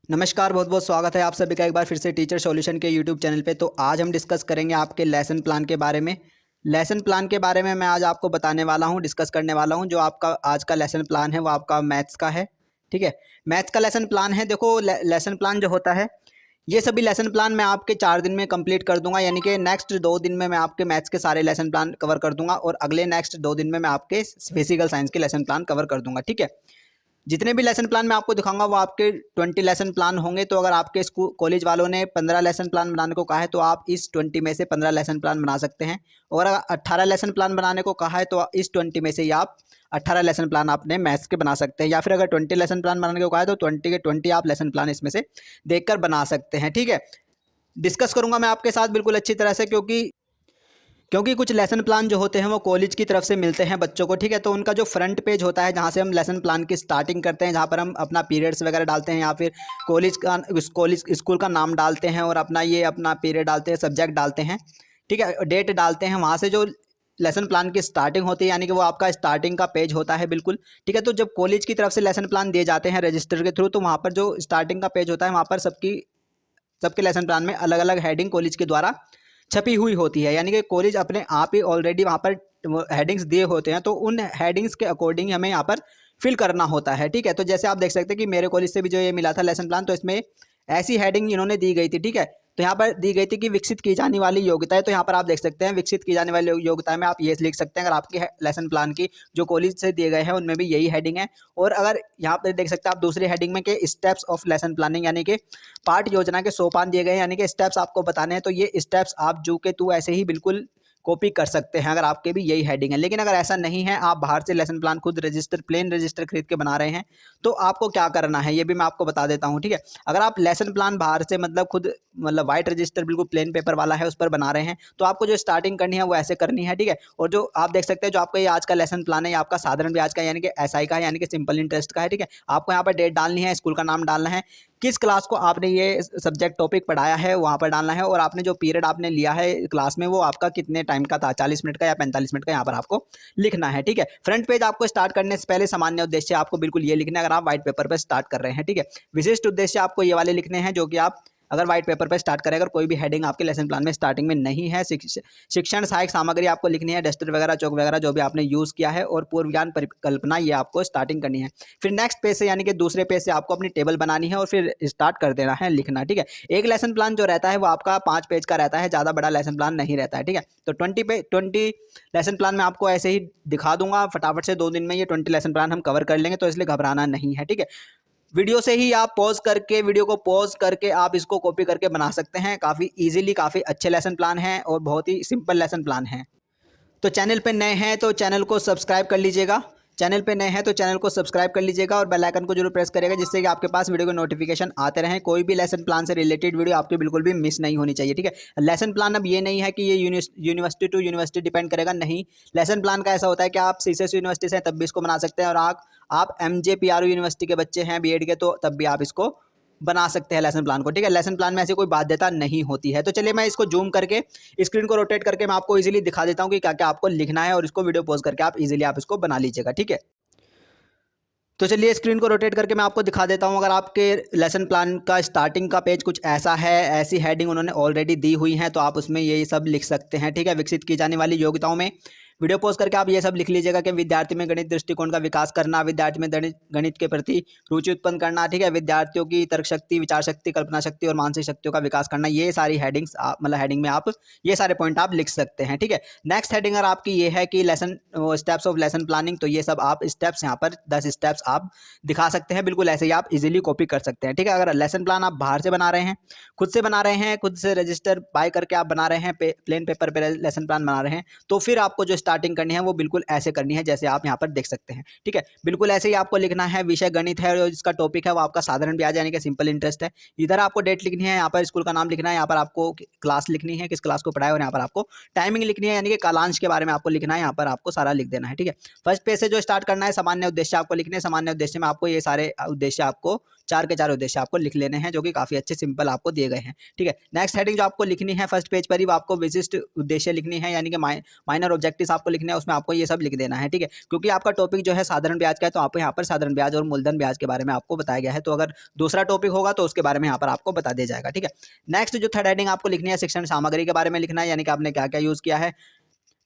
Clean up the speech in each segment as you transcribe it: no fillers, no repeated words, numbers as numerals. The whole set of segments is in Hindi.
नमस्कार, बहुत बहुत स्वागत है आप सभी का एक बार फिर से टीचर सॉल्यूशन के यूट्यूब चैनल पे। तो आज हम डिस्कस करेंगे आपके लेसन प्लान के बारे में। लेसन प्लान के बारे में मैं आज आपको बताने वाला हूँ, डिस्कस करने वाला हूँ। जो आपका आज का लेसन प्लान है वो आपका मैथ्स का है। ठीक है, मैथ्स का लेसन प्लान है। देखो लेसन प्लान जो होता है, ये सभी लेसन प्लान मैं आपके 4 दिन में कंप्लीट कर दूंगा। यानी कि नेक्स्ट 2 दिन में मैं आपके मैथ्स के सारे लेसन प्लान कवर कर दूंगा और अगले नेक्स्ट 2 दिन में मैं आपके फिजिकल साइंस के लेसन प्लान कवर कर दूंगा। ठीक है, जितने भी लेसन प्लान मैं आपको दिखाऊंगा वो आपके 20 लेसन प्लान होंगे। तो अगर आपके स्कूल कॉलेज वालों ने 15 लेसन प्लान बनाने को कहा है तो आप इस 20 में से 15 लेसन प्लान बना सकते हैं। और अगर 18 लेसन प्लान बनाने को कहा है तो इस 20 में से ही आप 18 लेसन प्लान अपने मैथ्स के बना सकते हैं। या फिर अगर 20 लेसन प्लान बनाने को कहा है तो 20 के 20 आप लेसन प्लान इसमें से देखकर बना सकते हैं। ठीक है, डिस्कस करूंगा मैं आपके साथ बिल्कुल अच्छी तरह से, क्योंकि कुछ लेसन प्लान जो होते हैं वो कॉलेज की तरफ से मिलते हैं बच्चों को। ठीक है, तो उनका जो फ्रंट पेज होता है जहाँ से हम लेसन प्लान की स्टार्टिंग करते हैं, जहाँ पर हम अपना पीरियड्स वगैरह डालते हैं या फिर कॉलेज स्कूल का नाम डालते हैं और अपना पीरियड डालते हैं, सब्जेक्ट डालते हैं। ठीक है, डेट डालते हैं। वहाँ से जो लेसन प्लान की स्टार्टिंग होती है यानी कि वो आपका स्टार्टिंग का पेज होता है बिल्कुल। ठीक है, तो जब कॉलेज की तरफ से लेसन प्लान दिए जाते हैं रजिस्टर के थ्रू, तो वहाँ पर जो स्टार्टिंग का पेज होता है वहाँ पर सबके लेसन प्लान में अलग अलग हेडिंग कॉलेज के द्वारा छपी हुई होती है। यानी कि कॉलेज अपने आप ही ऑलरेडी वहाँ पर हेडिंग्स दिए होते हैं, तो उन हेडिंग्स के अकॉर्डिंग हमें यहाँ पर फिल करना होता है। ठीक है, तो जैसे आप देख सकते हैं कि मेरे कॉलेज से भी जो ये मिला था लेसन प्लान, तो इसमें ऐसी हेडिंग इन्होंने दी गई थी। ठीक है, तो यहाँ पर दी गई थी कि विकसित की जाने वाली योग्यताएं। तो यहाँ पर आप देख सकते हैं विकसित की जाने वाली योग्यताएं में आप ये लिख सकते हैं। अगर आपके लेसन प्लान की जो कॉलेज से दिए गए हैं उनमें भी यही हेडिंग है। और अगर यहाँ पर देख सकते हैं आप दूसरी हेडिंग में कि स्टेप्स ऑफ लेसन प्लानिंग, यानी कि पाठ योजना के सोपान दिए गए हैं, यानी कि स्टेप्स आपको बताने हैं। तो ये स्टेप्स आप जो के तू ऐसे ही बिल्कुल कॉपी कर सकते हैं अगर आपके भी यही हेडिंग है। लेकिन अगर ऐसा नहीं है, आप बाहर से लेसन प्लान खुद प्लेन रजिस्टर खरीद के बना रहे हैं, तो आपको क्या करना है ये भी मैं आपको बता देता हूँ। ठीक है, अगर आप लेसन प्लान बाहर से खुद वाइट रजिस्टर बिल्कुल प्लेन पेपर वाला है उस पर बना रहे हैं, तो आपको जो स्टार्टिंग करनी है वो ऐसे करनी है। ठीक है, और जो आप देख सकते हैं जो आपका ये आज का लेसन प्लान है, ये आपका साधारण ब्याज का यानी कि एसआई का है, यानी कि सिंपल इंटरेस्ट का है। ठीक है, आपको यहाँ पर डेट डालनी है, स्कूल का नाम डालना है, किस क्लास को आपने ये सब्जेक्ट टॉपिक पढ़ाया है वहाँ पर डालना है, और आपने जो पीरियड आपने लिया है क्लास में वो आपका कितने टाइम का था, 40 मिनट का या 45 मिनट का, यहाँ पर आपको लिखना है। ठीक है, फ्रंट पेज आपको स्टार्ट करने से पहले सामान्य उद्देश्य आपको बिल्कुल ये लिखना है अगर आप व्हाइट पेपर पर स्टार्ट कर रहे हैं। ठीक है, विशिष्ट उद्देश्य आपको ये वाले लिखने हैं जो कि आप अगर व्हाइट पेपर पर स्टार्ट करें, अगर कोई भी हेडिंग आपके लेसन प्लान में स्टार्टिंग में नहीं है। शिक्षण सहायक सामग्री आपको लिखनी है, डस्टर वगैरह चौक वगैरह जो भी आपने यूज़ किया है, और पूर्व ज्ञान परिकल्पना ये आपको स्टार्टिंग करनी है। फिर नेक्स्ट पेज से यानी कि दूसरे पेज से आपको अपनी टेबल बनानी है और फिर स्टार्ट कर देना है लिखना। ठीक है, एक लेसन प्लान जो रहता है वो आपका 5 पेज का रहता है, ज़्यादा बड़ा लेसन प्लान नहीं रहता है। ठीक है, तो 20 लेसन प्लान मैं आपको ऐसे ही दिखा दूंगा फटाफट से। 2 दिन में ये 20 लेसन प्लान हम कवर कर लेंगे, तो इसलिए घबराना नहीं है। ठीक है, वीडियो को पॉज करके आप इसको कॉपी करके बना सकते हैं। काफ़ी इजीली काफ़ी अच्छे लेसन प्लान हैं और बहुत ही सिंपल लेसन प्लान हैं। तो चैनल पे नए हैं तो चैनल को सब्सक्राइब कर लीजिएगा, और बेल आइकन को जरूर प्रेस करिएगा, जिससे कि आपके पास वीडियो के नोटिफिकेशन आते रहें। कोई भी लेसन प्लान से रिलेटेड वीडियो आपकी बिल्कुल भी मिस नहीं होनी चाहिए। ठीक है, लेसन प्लान अब ये नहीं है कि ये यूनिवर्सिटी टू यूनिवर्सिटी डिपेंड करेगा, नहीं। लेसन प्लान का ऐसा होता है कि आप सीसीएस यूनिवर्सिटी से हैं तब भी इसको बना सकते हैं, और आप एमजेपीआरयू यूनिवर्सिटी के बच्चे हैं बीएड के, तो तब भी आप इसको बना सकते हैं लेसन प्लान को। ठीक है, लेसन प्लान में ऐसी कोई बाध्यता नहीं होती है। तो चलिए मैं इसको जूम करके स्क्रीन को रोटेट करके मैं आपको इजीली दिखा देता हूँ कि क्या क्या आपको लिखना है, और इसको वीडियो पॉज करके आप इजीली आप इसको बना लीजिएगा। ठीक है, तो चलिए स्क्रीन को रोटेट करके मैं आपको दिखा देता हूँ। अगर आपके लेसन प्लान का स्टार्टिंग का पेज कुछ ऐसा है, ऐसी हेडिंग उन्होंने ऑलरेडी दी हुई है, तो आप उसमें ये सब लिख सकते हैं। ठीक है, विकसित की जाने वाली योग्यताओं में वीडियो पॉज करके आप ये सब लिख लीजिएगा कि विद्यार्थी में गणित दृष्टिकोण का विकास करना, विद्यार्थी में गणित के प्रति रुचि उत्पन्न करना। ठीक है, विद्यार्थियों की तर्क शक्ति, विचार शक्ति, कल्पना शक्ति और मानसिक शक्तियों का विकास करना। ये सारी हेडिंग्स हेडिंग में आप ये सारे पॉइंट आप लिख सकते हैं। ठीक है, नेक्स्ट हेडिंग अगर आपकी ये है कि स्टेप्स ऑफ लेसन प्लानिंग, तो ये सब आप स्टेप्स यहाँ पर 10 स्टेप्स आप दिखा सकते हैं, बिल्कुल ऐसे ही आप इजीली कॉपी कर सकते हैं। ठीक है, अगर लेसन प्लान आप बाहर से बना रहे हैं, खुद से रजिस्टर बाय करके आप बना रहे हैं, प्लेन पेपर पे लेसन प्लान बना रहे हैं, तो फिर आपको जो स्टार्टिंग करनी है वो बिल्कुल ऐसे करनी है जैसे आप यहाँ पर देख सकते हैं। ठीक है, बिल्कुल ऐसे ही आपको लिखना है। विषय गणित है और जिसका टॉपिक है वो आपका साधारण ब्याज यानी कि सिंपल इंटरेस्ट है। इधर आपको डेट लिखनी है, यहाँ पर स्कूल का नाम लिखना है, यहाँ पर आपको क्लास लिखनी है, किस क्लास को पढ़ाया, और यहाँ पर आपको टाइमिंग लिखनी है, यानी कि कालांश के बारे में आपको लिखना है, यहाँ पर आपको सारा लिख देना है। ठीक है, फर्स्ट पेज से जो स्टार्ट करना है, सामान्य उद्देश्य आपको लिखने हैं। सामान्य उद्देश्य में आपको ये सारे उद्देश्य आपको 4 के 4 उद्देश्य आपको लिख लेने हैं, जो कि काफी अच्छे सिंपल आपको दिए गए हैं। ठीक है, नेक्स्ट हेडिंग जो आपको लिखनी है फर्स्ट पेज पर ही, वो आपको विशिष्ट उद्देश्य लिखनी है, यानी कि माइनर ऑब्जेक्टिव्स आपको लिखने हैं उसमें आपको ये सब लिख देना है, ठीक है। क्योंकि आपका टॉपिक जो है साधारण ब्याज का है, तो आपको यहाँ पर साधारण ब्याज और मूलधन ब्याज के बारे में आपको बताया गया है। तो अगर दूसरा टॉपिक होगा तो उसके बारे में यहाँ पर आपको बता दिया जाएगा, ठीक है। नेक्स्ट जो थर्ड हेडिंग आपको लिखनी है, शिक्षण सामग्री के बारे में लिखना है, यानी कि आपने क्या क्या यूज़ किया है।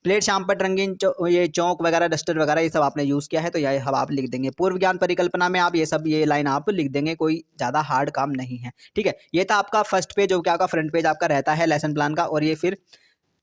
प्लेट, शामपट, रंगीन ये चौक वगैरह, डस्टर वगैरह, ये सब आपने यूज़ किया है, तो ये हम आप लिख देंगे। पूर्व ज्ञान परिकल्पना में आप ये सब ये लाइन आप लिख देंगे, कोई ज़्यादा हार्ड काम नहीं है, ठीक है। ये था आपका फर्स्ट पेज, जो क्या आपका फ्रंट पेज आपका रहता है लेसन प्लान का। और ये फिर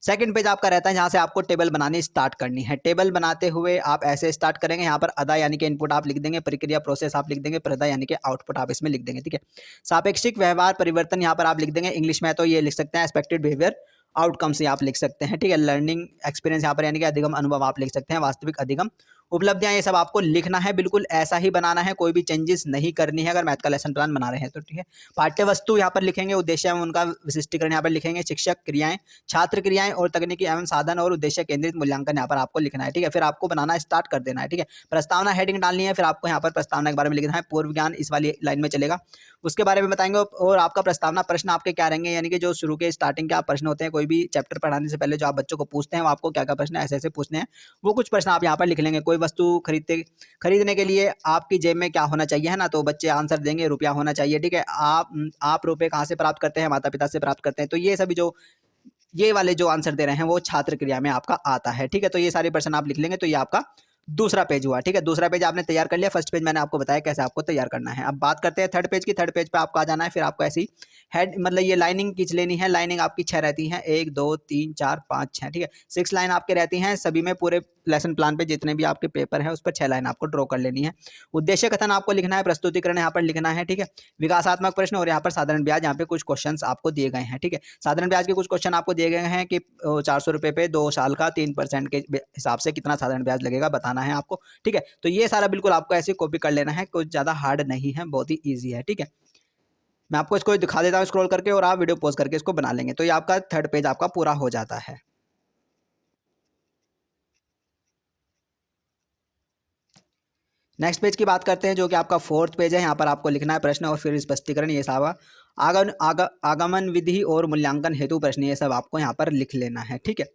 सेकंड पेज आपका रहता है जहाँ से आपको टेबल बनानी स्टार्ट करनी है। टेबल बनाते हुए आप ऐसे स्टार्ट करेंगे, यहाँ पर अदा यानी कि इनपुट आप लिख देंगे, प्रक्रिया प्रोसेस आप लिख देंगे, प्रदा यानी कि आउटपुट आप इसमें लिख देंगे, ठीक है। सापेक्षिक व्यवहार परिवर्तन यहाँ पर आप लिख देंगे, इंग्लिश में तो ये लिख सकते हैं एक्सपेक्टेड बिहेवियर आउटकम्स ये आप लिख सकते हैं, ठीक है। लर्निंग एक्सपीरियंस यहाँ पर यानी कि अधिगम अनुभव आप लिख सकते हैं, वास्तविक अधिगम उपलब्धियां, ये सब आपको लिखना है, बिल्कुल ऐसा ही बनाना है, कोई भी चेंजेस नहीं करनी है अगर मैथ का लेसन प्लान बना रहे हैं तो, ठीक है। पाठ्य वस्तु यहाँ पर लिखेंगे, उद्देश्य एवं उनका विशिष्टीकरण यहाँ पर लिखेंगे, शिक्षक क्रियाएं, छात्र क्रियाएं और तकनीकी एवं साधन और उद्देश्य केंद्रित मूल्यांकन यहाँ पर आपको लिखना है, ठीक है। फिर आपको बनाना स्टार्ट कर देना है, ठीक है। प्रस्तावना हेडिंग डालनी है, फिर आपको यहाँ पर प्रस्तावना के बारे में लिखना है। पूर्व ज्ञान इस वाली लाइन में चलेगा, उसके बारे में बताएंगे। और आपका प्रस्तावना प्रश्न आपके क्या रहेंगे, यानी कि जो शुरू के स्टार्टिंग के आप प्रश्न होते हैं, कोई भी चैप्टर पढ़ाने से पहले जो आप बच्चों को पूछते हैं, वो आपको क्या क्या प्रश्न ऐसे ऐसे पूछने हैं, वो कुछ प्रश्न आप यहाँ पर लिख लेंगे। कोई वस्तु खरीदने के लिए आपकी जेब में क्या होना चाहिए, है ना, तो बच्चे आंसर देंगे रुपया होना चाहिए, ठीक है। आप रुपए कहाँ से प्राप्त करते हैं, माता पिता से प्राप्त करते हैं। तो ये सभी जो ये वाले जो आंसर दे रहे हैं वो छात्र क्रिया में आपका आता है, ठीक है। तो ये सारे प्रश्न आप लिख लेंगे, तो ये आपका दूसरा पेज हुआ, ठीक है। दूसरा पेज आपने तैयार कर लिया, फर्स्ट पेज मैंने आपको बताया कैसे आपको तैयार करना है। अब बात करते हैं थर्ड पेज की। थर्ड पेज पे आपको आ जाना है, फिर आपको ऐसी हेड मतलब ये लाइनिंग खींच लेनी है। लाइनिंग आपकी 6 रहती है, 1 2 3 4 5 6, ठीक है। 6 लाइन आपके रहती हैं सभी में, पूरे लेसन प्लान पे जितने भी आपके पेपर है उस पर 6 लाइन आपको ड्रॉ कर लेनी है। उद्देश्य कथन आपको लिखना है, प्रस्तुतिकरण यहाँ पर लिखना है, ठीक है। विकासात्मक प्रश्न और यहाँ पर साधारण ब्याज, यहाँ पे कुछ क्वेश्चंस आपको दिए गए हैं, ठीक है। साधारण ब्याज के कुछ क्वेश्चन आपको दिए गए हैं कि 400 रुपये पे 2 साल का 3% के हिसाब से कितना साधारण ब्याज लगेगा बताना है आपको, ठीक है। तो ये सारा बिल्कुल आपको ऐसे कॉपी कर लेना है, कुछ ज़्यादा हार्ड नहीं है, बहुत ही ईजी है, ठीक है। मैं आपको इसको दिखा देता हूँ स्क्रॉल करके, और आप वीडियो पॉज करके इसको बना लेंगे, तो ये आपका थर्ड पेज आपका पूरा हो जाता है। नेक्स्ट पेज की बात करते हैं, जो कि आपका फोर्थ पेज है। यहाँ पर आपको लिखना है प्रश्न और फिर स्पष्टीकरण, ये सब आगमन विधि और मूल्यांकन हेतु प्रश्न, ये सब आपको यहाँ पर लिख लेना है, ठीक है।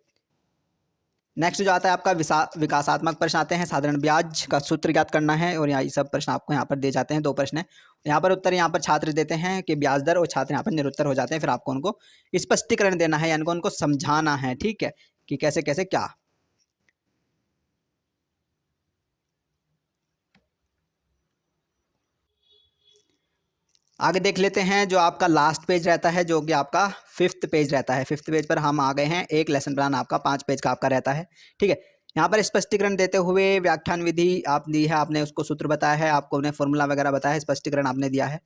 नेक्स्ट जो आता है आपका विकासात्मक प्रश्न आते हैं। साधारण ब्याज का सूत्र ज्ञात करना है, और यहाँ ये सब प्रश्न आपको यहाँ पर दिए जाते हैं। 2 प्रश्न है यहाँ पर, उत्तर यहाँ पर छात्र देते हैं कि ब्याज दर, और छात्र यहाँ पर निरुत्तर हो जाते हैं। फिर आपको उनको स्पष्टीकरण देना है, यानी उनको समझाना है, ठीक है, कि कैसे कैसे क्या। आगे देख लेते हैं जो आपका लास्ट पेज रहता है, जो कि आपका 5th पेज रहता है। 5th पेज पर हम आ गए हैं। एक लेसन प्लान आपका 5 पेज का आपका रहता है, ठीक है। यहाँ पर स्पष्टीकरण देते हुए व्याख्यान विधि आप दी है, आपने उसको सूत्र बताया है, आपको उन्हें फॉर्मूला वगैरह बताया है, स्पष्टीकरण आपने दिया है।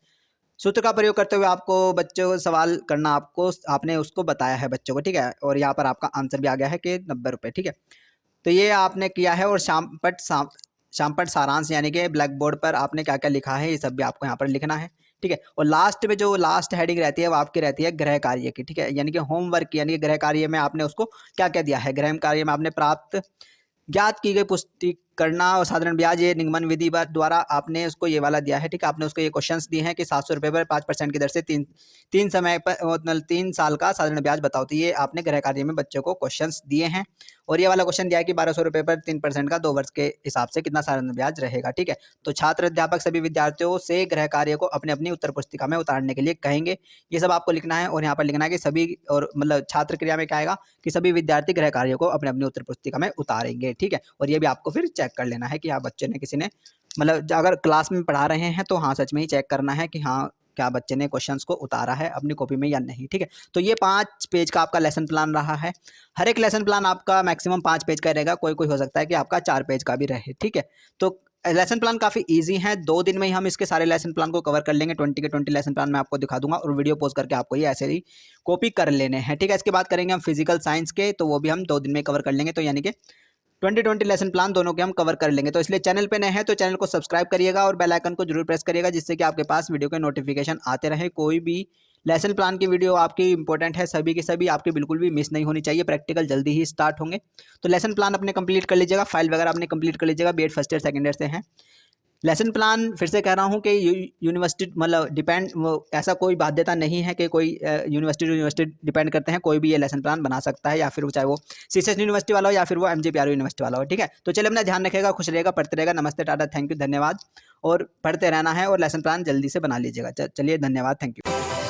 सूत्र का प्रयोग करते हुए आपको बच्चों को सवाल करना, आपने उसको बताया है बच्चों को, ठीक है। और यहाँ पर आपका आंसर भी आ गया है कि 90 रुपये, ठीक है। तो ये आपने किया है। और शामपट सारांश यानी कि ब्लैक बोर्ड पर आपने क्या क्या लिखा है, ये सब भी आपको यहाँ पर लिखना है, ठीक है। और लास्ट में जो लास्ट हेडिंग रहती है वो आपकी रहती है गृह कार्य की, ठीक है, यानी कि होमवर्क, यानी कि गृह कार्य में आपने उसको क्या क्या दिया है। गृह कार्य में आपने प्राप्त ज्ञात की गई पुष्टि करना और साधारण ब्याज, ये निगमन विधि द्वारा आपने उसको ये वाला दिया है, ठीक है। आपने उसको ये क्वेश्चंस दिए हैं कि 700 रुपये पर 5% की दर से तीन समय पर मतलब 3 साल का साधारण ब्याज बताओ। तो ये आपने गृह कार्य में बच्चों को क्वेश्चंस दिए हैं। और ये वाला क्वेश्चन दिया है कि 1200 रुपये पर 3% का 2 वर्ष के हिसाब से कितना साधारण ब्याज रहेगा, ठीक है। तो छात्र अध्यापक सभी विद्यार्थियों से गृह कार्य को अपनी अपनी उत्तर पुस्तिका में उतारने के लिए कहेंगे, ये सब आपको लिखना है। और यहाँ पर लिखना है कि सभी, और मतलब छात्र क्रिया में क्या आएगा कि सभी विद्यार्थी गृह कार्य को अपनी अपनी उत्तर पुस्तिका में उतारेंगे, ठीक है। और ये भी आपको फिर चेक कर लेना है कि हाँ बच्चे ने, किसी ने मतलब अगर क्लास में पढ़ा रहे हैं तो हाँ सच में ही चेक करना है कि हाँ क्या बच्चे ने क्वेश्चंस को उतारा है अपनी कॉपी में या नहीं, ठीक है। तो ये 5 पेज का आपका लेसन प्लान रहा है। हर एक लेसन प्लान आपका मैक्सिमम 5 पेज का रहेगा, कोई कोई हो सकता है कि आपका 4 पेज का भी रहे, ठीक है। तो लेसन प्लान काफ़ी इजी है, 2 दिन में ही हम इसके सारे लेसन प्लान को कवर कर लेंगे। 20 के 20 लेसन प्लान मैं आपको दिखा दूंगा, और वीडियो पोस्ट करके आपको ये ऐसे ही कॉपी कर लेने हैं, ठीक है। इसके बाद करेंगे हम फिजिकल साइंस के, तो वो भी हम 2 दिन में कवर कर लेंगे। तो यानी कि 20 लेसन प्लान दोनों के हम कवर कर लेंगे। तो इसलिए चैनल पे नए हैं तो चैनल को सब्सक्राइब करिएगा और बेल आइकन को जरूर प्रेस करिएगा, जिससे कि आपके पास वीडियो के नोटिफिकेशन आते रहे। कोई भी लेसन प्लान की वीडियो आपकी इंपॉर्टेंट है, सभी की सभी आपकी बिल्कुल भी मिस नहीं होनी चाहिए। प्रैक्टिकल जल्दी ही स्टार्ट होंगे, तो लेसन प्लान अपने कंप्लीट कर लीजिएगा। फाइल वगैरह अपने कंप्लीट कर लीजिएगा, BEd first year second year से हैं। लेसन प्लान फिर से कह रहा हूँ कि यूनिवर्सिटी मतलब डिपेंड वो ऐसा कोई बाध्यता नहीं है कि कोई यूनिवर्सिटी डिपेंड करते हैं, कोई भी ये लेसन प्लान बना सकता है, या फिर वो चाहे वो सीसीएस यूनिवर्सिटी वाला हो या फिर वो एमजीपीआर यूनिवर्सिटी वाला हो। ठीक है, तो चलिए अपना ध्यान रखिएगा, खुश रहेगा, पढ़ते रहेगा। नमस्ते, टाटा, थैंक यू, धन्यवाद। और पढ़ते रहना है और लेसन प्लान जल्दी से बना लीजिएगा। चलिए, धन्यवाद, थैंक यू।